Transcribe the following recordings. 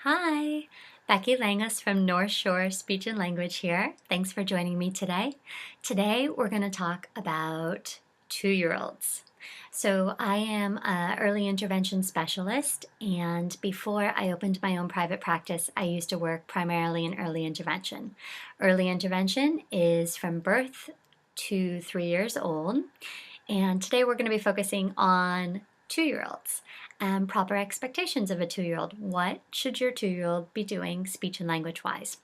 Hi, Becky Langus from North Shore Speech and Language here. Thanks for joining me today. Today we're going to talk about 2-year-olds. So I am an early intervention specialist, and before I opened my own private practice, I used to work primarily in early intervention. Early intervention is from birth to 3 years old, and today we're going to be focusing on 2-year-olds and proper expectations of a 2-year-old. What should your 2-year-old be doing speech and language wise?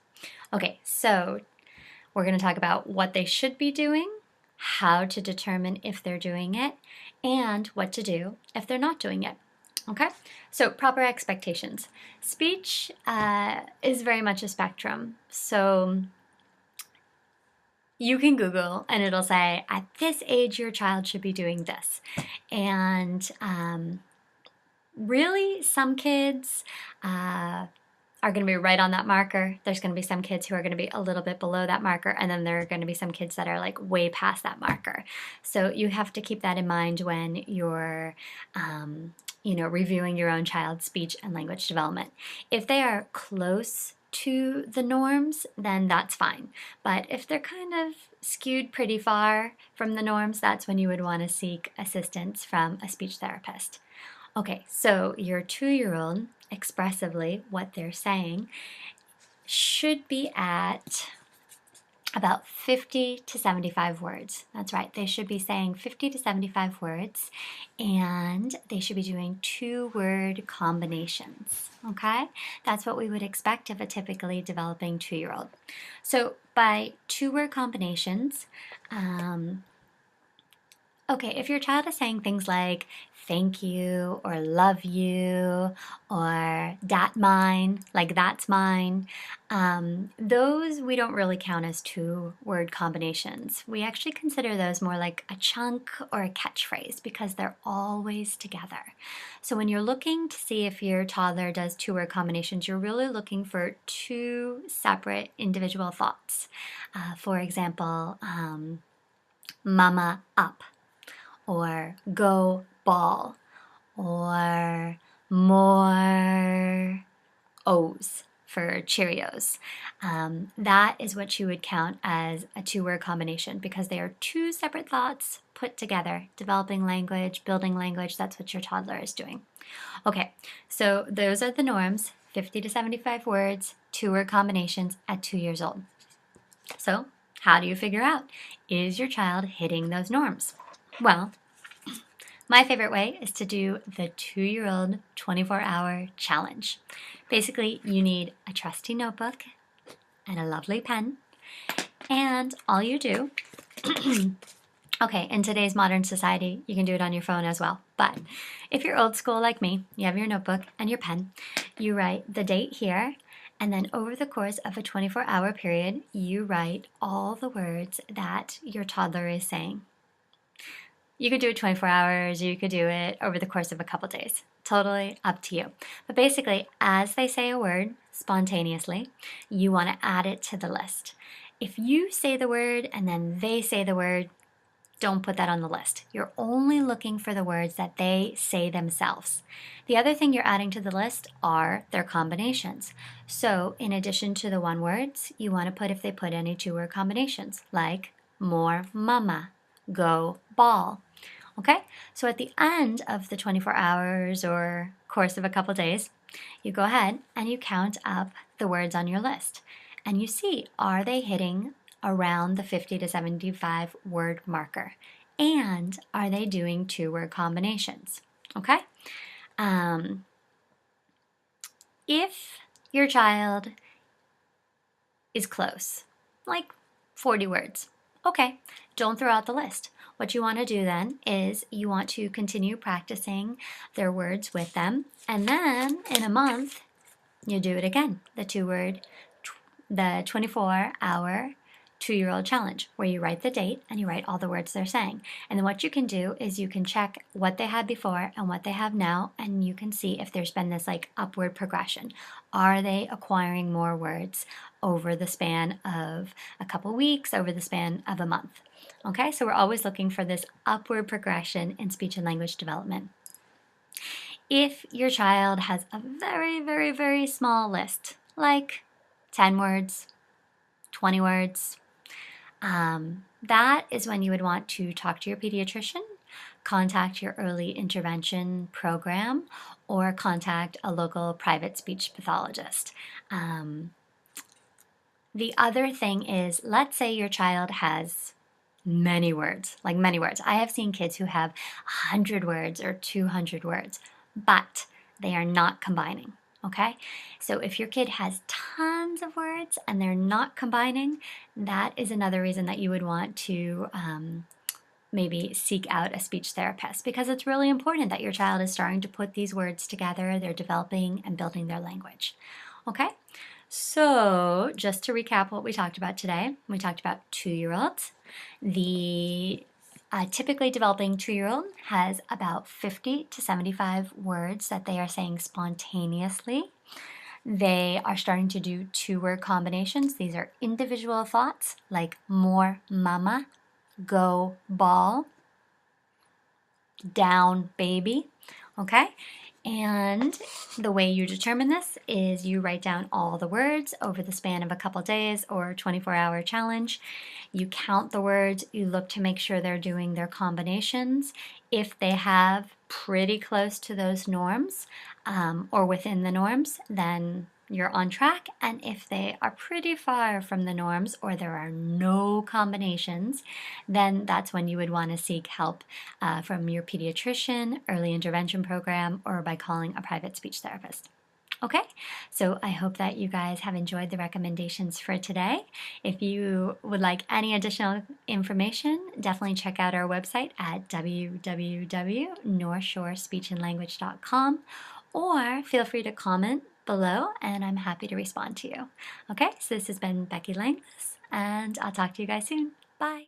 Okay, so we're going to talk about what they should be doing, how to determine if they're doing it, and what to do if they're not doing it. Okay, so proper expectations. Speech is very much a spectrum. So you can Google and it'll say, at this age, your child should be doing this. And really, some kids are going to be right on that marker. There's going to be some kids who are going to be a little bit below that marker, and then there are going to be some kids that are like way past that marker. So you have to keep that in mind when you're reviewing your own child's speech and language development. If they are close to the norms, then that's fine. But if they're kind of skewed pretty far from the norms, that's when you would want to seek assistance from a speech therapist. Okay, so your 2-year-old, expressively, what they're saying, should be at about 50 to 75 words. That's right, they should be saying 50 to 75 words, and they should be doing 2-word combinations, okay? That's what we would expect of a typically developing 2-year-old. So by 2-word combinations, okay, if your child is saying things like thank you or love you or dat mine, like that's mine, those we don't really count as 2-word combinations. We actually consider those more like a chunk or a catchphrase because they're always together. So when you're looking to see if your toddler does 2-word combinations, you're really looking for 2 separate individual thoughts. For example, mama up, or go ball, or more O's for Cheerios. That is what you would count as a 2-word combination because they are 2 separate thoughts put together. Developing language, building language, that's what your toddler is doing. Okay, so those are the norms, 50 to 75 words, 2-word combinations at 2 years old. So how do you figure out, is your child hitting those norms? Well, my favorite way is to do the 2-year-old 24-hour challenge. Basically, you need a trusty notebook and a lovely pen, and all you do, okay, in today's modern society, you can do it on your phone as well, but if you're old school like me, you have your notebook and your pen, you write the date here, and then over the course of a 24-hour period, you write all the words that your toddler is saying. You could do it 24 hours, you could do it over the course of a couple days. Totally up to you. But basically, as they say a word spontaneously, you want to add it to the list. If you say the word and then they say the word, don't put that on the list. You're only looking for the words that they say themselves. The other thing you're adding to the list are their combinations. So in addition to the 1 words, you want to put if they put any 2-word combinations, like more mama, go ball. Okay, so at the end of the 24 hours or course of a couple days, you go ahead and you count up the words on your list. And you see, are they hitting around the 50 to 75 word marker? And are they doing 2-word combinations? Okay? If your child is close, like 40 words, okay, don't throw out the list. What you want to do then is you want to continue practicing their words with them, and then in a month, you do it again, the 24-hour 2-year-old challenge, where you write the date and you write all the words they're saying. And then what you can do is you can check what they had before and what they have now, and you can see if there's been this like upward progression. Are they acquiring more words over the span of a couple weeks, over the span of a month? Okay, so we're always looking for this upward progression in speech and language development. If your child has a very, very, very small list, like 10 words, 20 words, that is when you would want to talk to your pediatrician, contact your early intervention program, or contact a local private speech pathologist. The other thing is, let's say your child has many words, like many words. I have seen kids who have 100 words or 200 words, but they are not combining. Okay? So if your kid has tons of words and they're not combining, that is another reason that you would want to maybe seek out a speech therapist, because it's really important that your child is starting to put these words together, they're developing and building their language. Okay? So, just to recap what we talked about today, we talked about 2-year-olds. The typically developing 2-year-old has about 50 to 75 words that they are saying spontaneously. They are starting to do 2-word combinations. These are individual thoughts like more mama, go ball, down baby. Okay? And the way you determine this is you write down all the words over the span of a couple days or 24-hour challenge. You count the words, you look to make sure they're doing their combinations. If they have pretty close to those norms or within the norms, then you're on track. And if they are pretty far from the norms or there are no combinations, then that's when you would want to seek help from your pediatrician, early intervention program, or by calling a private speech therapist. Okay, so I hope that you guys have enjoyed the recommendations for today. If you would like any additional information, definitely check out our website at www.northshorespeechandlanguage.com, or feel free to comment below and I'm happy to respond to you. Okay, so this has been Becky Langlis, and I'll talk to you guys soon. Bye.